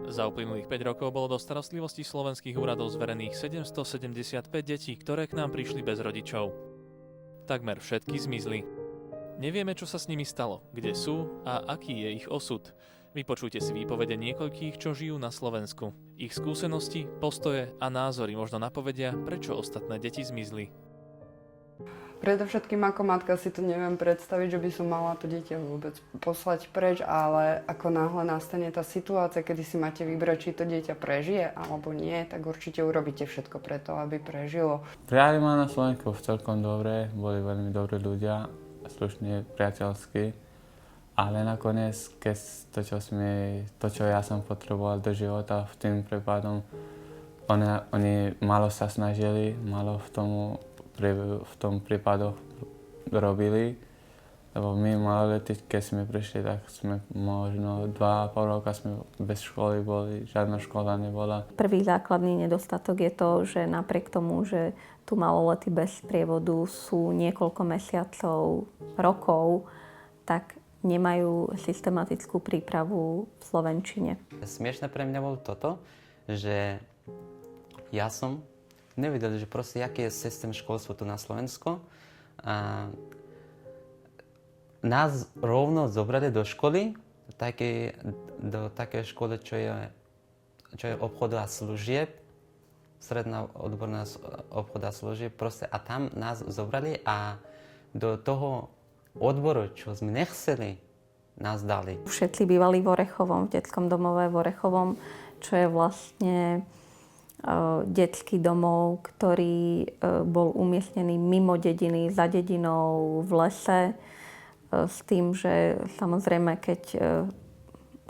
Za uplynulých 5 rokov bolo do starostlivosti slovenských úradov zverených 775 detí, ktoré k nám prišli bez rodičov. Takmer všetky zmizli. Nevieme, čo sa s nimi stalo, kde sú a aký je ich osud. Vypočujte si výpovede niekoľkých, čo žijú na Slovensku. Ich skúsenosti, postoje a názory možno napovedia, prečo ostatné deti zmizli. Predovšetkým ako matka si to neviem predstaviť, že by som mala to dieťa vôbec poslať preč, ale ako náhle nastane tá situácia, kedy si máte vybrať, či to dieťa prežije alebo nie, tak určite urobíte všetko preto, aby prežilo. Prijali ma na Slovensku celkom dobre, boli veľmi dobrí ľudia, slušní, priateľskí, ale nakoniec, keď to, čo ja som potreboval do života, v tým prípadom, oni málo sa snažili, málo v tom prípadoch robili, lebo my maloletí, keď sme prišli, tak sme možno 2,5 roka sme bez školy boli, žiadna škola nebola. Prvý základný nedostatok je to, že napriek tomu, že tu maloletí bez sprievodu sú niekoľko mesiacov, rokov, tak nemajú systematickú prípravu v slovenčine. Smiešné pre mňa bolo toto, že ja som nevedeli, že proste, aký je systém školstva tu na Slovensku. Nás rovno zobrali do školy, do také školy, čo je obchod a služieb, stredná odborná obchod a služieb, proste, a tam nás zobrali a do toho odboru, čo sme nechceli, nás dali. Všetci bývali v Orechovom, v detskom domove v Orechovom, čo je vlastne detský domov, ktorý bol umiestnený mimo dediny, za dedinou, v lese, s tým, že samozrejme, keď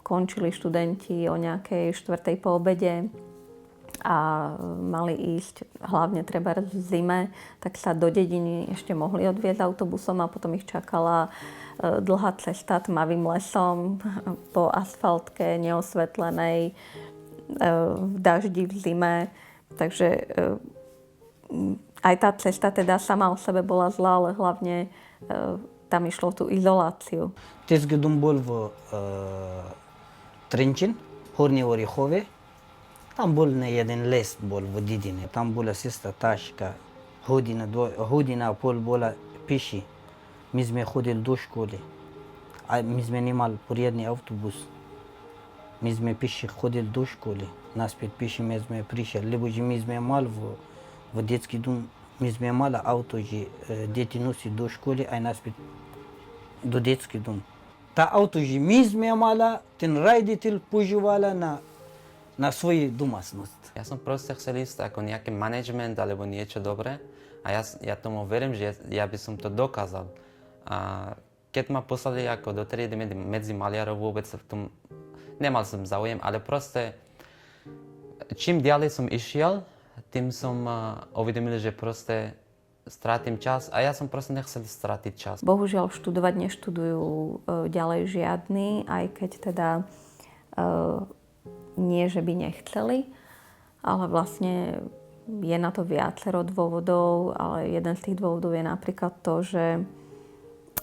končili študenti o nejakej 4:00 po obede a mali ísť hlavne treba v zime, tak sa do dediny ešte mohli odviezť autobusom a potom ich čakala dlhá cesta tmavým lesom po asfaltke neosvetlenej, v daždi, v zime. Takže aj tá cesta teda sama o sebe bola zlá, ale hlavne tam išlo tú izoláciu. Детский дом был в Тренчин, Horní Orechove. Там был один лес был в Дидине. Там была сестра Ташка. Година пол была пеши. Мы сме ходили до школы. А мы сме немали порядный автобус. My sme pieši chodili do školy, naspäť pieši my sme prišli, lebo že my sme mali v detský dom, my sme mali auto, že deti nosí do školy aj naspäť do detský dom. Tá auto, že my sme mali, ten riaditeľ používala na svoju domácnosť. Ja som proste chcel ísť ako nejaký management alebo niečo dobré a ja tomu verím, že ja by som to dokázal. A keď ma poslali ako do triedy medzi maliarov, vôbec v tom nemal som záujem, ale proste čím ďalej som išiel, tým som uvedomil, že proste strátim čas a ja som proste nechcel strátiť čas. Bohužiaľ študovať neštudujú ďalej žiadny, aj keď teda nie, že by nechceli, ale vlastne je na to viacero dôvodov, ale jeden z tých dôvodov je napríklad to, že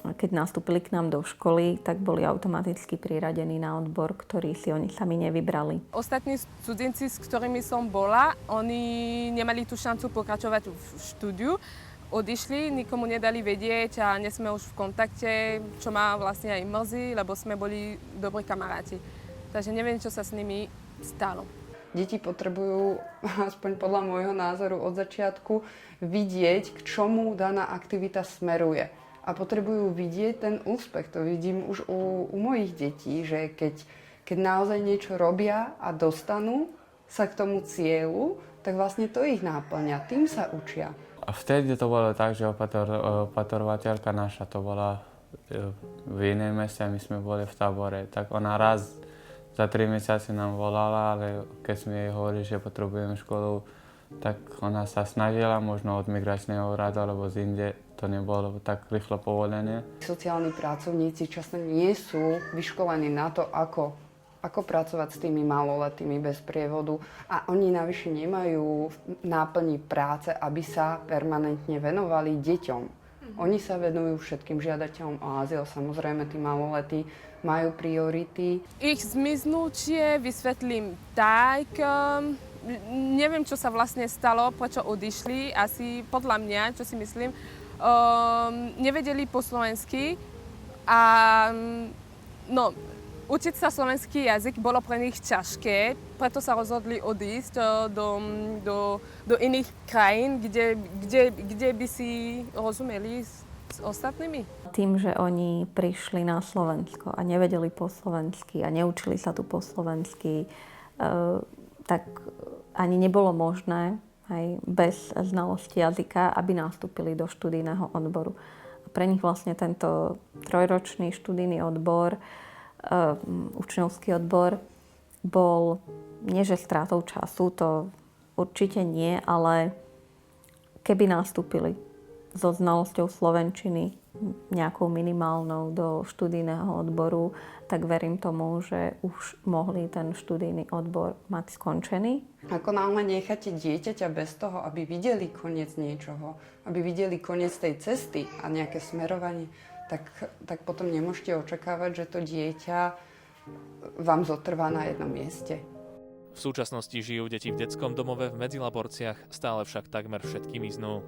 keď nastúpili k nám do školy, tak boli automaticky priradení na odbor, ktorý si oni sami nevybrali. Ostatní študenti, s ktorými som bola, oni nemali tú šancu pokračovať v štúdiu. Odišli, nikomu nedali vedieť a nie sme už v kontakte, čo ma vlastne aj mrzí, lebo sme boli dobrí kamaráti. Takže neviem, čo sa s nimi stalo. Deti potrebujú, aspoň podľa môjho názoru od začiatku, vidieť, k čomu daná aktivita smeruje. A potrebujú vidieť ten úspech. To vidím už u mojich detí, že keď naozaj niečo robia a dostanú sa k tomu cieľu, tak vlastne to ich náplňa. Tým sa učia. A vtedy to bolo tak, že opatorovateľka naša to bola v inej meste a my sme boli v tábore. Tak ona raz za 3 mesiace nám volala, ale keď sme jej hovorili, že potrebujeme školu, tak ona sa snažila, možno od migračného úradu alebo z inde, to nebolo tak rýchlo povolené. Sociálni pracovníci často nie sú vyškolení na to, ako pracovať s tými maloletými bez prievodu a oni navyše nemajú náplni práce, aby sa permanentne venovali deťom. Oni sa venujú všetkým žiadateľom o azyl, samozrejme tí maloletí majú priority. Ich zmiznutie vysvetlím tak, neviem, čo sa vlastne stalo, prečo odišli, asi podľa mňa, čo si myslím, nevedeli po slovensky a no, učiť sa slovenský jazyk bolo pre nich ťažké, preto sa rozhodli odísť do iných krajín, kde by si rozumeli s ostatnými. Tým, že oni prišli na Slovensko a nevedeli po slovensky a neučili sa tu po slovensky, tak ani nebolo možné aj bez znalosti jazyka, aby nastúpili do študijného odboru. A pre nich vlastne tento 3-ročný študijný odbor, učňovský odbor, bol nie že strátou času, to určite nie, ale keby nastúpili so znalosťou slovenčiny nejakou minimálnou do študijného odboru, tak verím tomu, že už mohli ten študijný odbor mať skončený. Ako náhle necháte dieťaťa bez toho, aby videli koniec niečoho, aby videli koniec tej cesty a nejaké smerovanie, tak potom nemôžete očakávať, že to dieťa vám zotrvá na jednom mieste. V súčasnosti žijú deti v detskom domove v Medzilaborciach, stále však takmer všetky miznú.